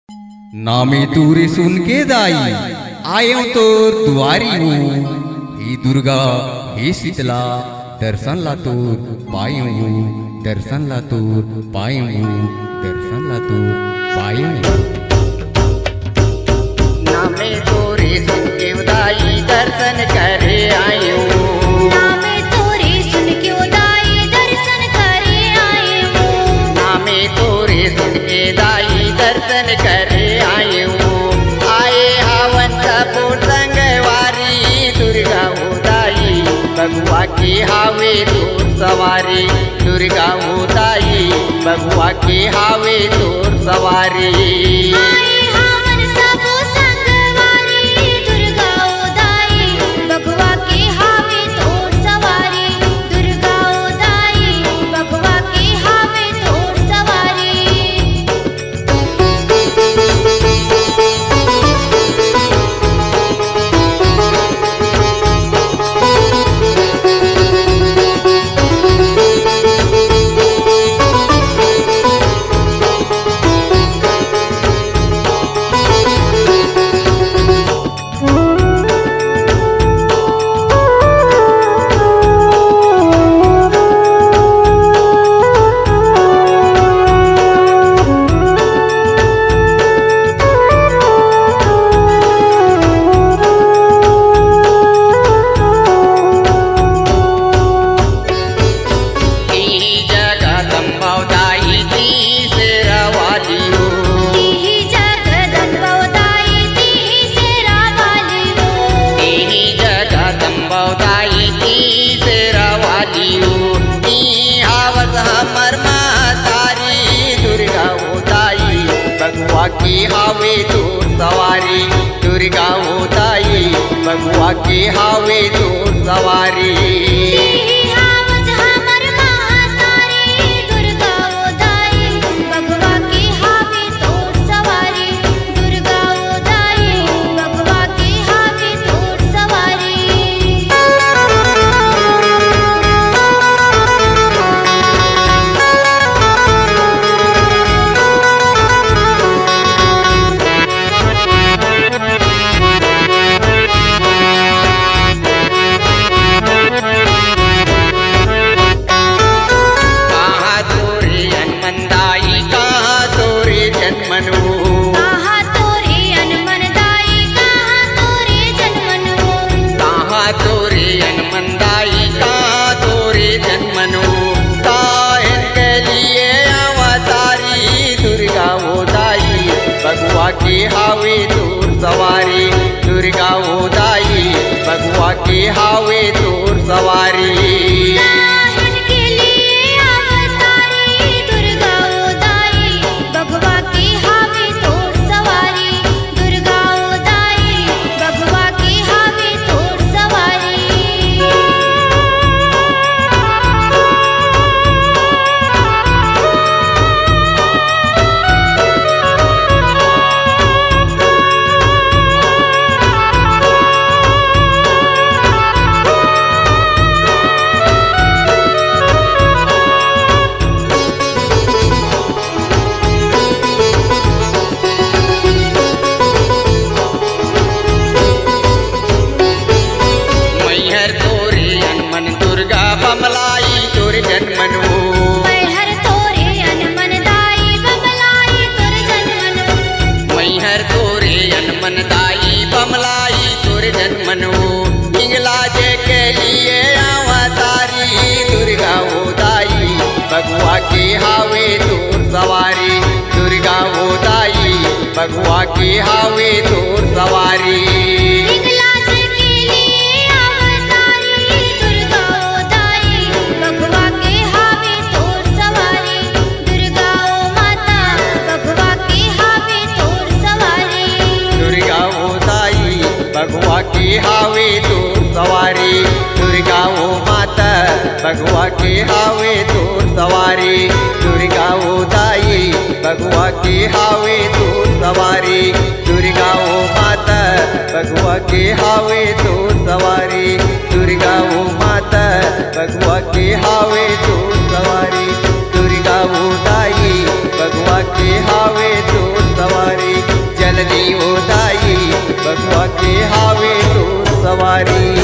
नामे तूरे सुन के दाई आयो तो दुआरी हूँ। हे दुर्गा हे शीतला दर्शन ला तोर पायो हूँ, दर्शन ला तोर पायो हूँ, दर्शन ला तोर पायो हूँ। नामे तोरे सुन के दाई दर्शन करे आयो। नामे तोरे सुन के दाई दर्शन करे आयो। नामे तोरे सुन के दाई दर्शन करे आयो। आए हवन सपूत संगवारी दुर्गा हो दाई बगुआ के हावे तोर सवारी। दुर्गा हो दाई बगुआ के हावे तोर सवारी। आए हवन सबो संगवारी दुर्गा ओ दाई बगुआ के हावे तोर सवारी। दुर्गा ओ दाई बगुआ के हावे तोर सवारी। बगुआ के हावे तोर सवारी। दुर्गा हो दाई बगुआ के हावे तोर सवारी। बगुआ के हावे तोर सवारी। दुर्गा हो दाई बगुआ के हावे तोर सवारी। बगुआ के हावे तोर सवारी। दुर्गा हो दाई बगुआ के हावे तोर सवारी। बगुआ के हावे तोर सवारी। दुर्गा हो माता बगुआ के हावे तोर सवारी। दुर्गा हो दाई बगुआ के हावे तोर सवारी। दुर्गा हो माता बगुआ के हावे तोर सवारी। दुर्गा हो माता बगुआ के हावे तोर सवारी। दुर्गा हो दाई बगुआ के हावे तोर सवारी। भगवा के हावे तोर सवारी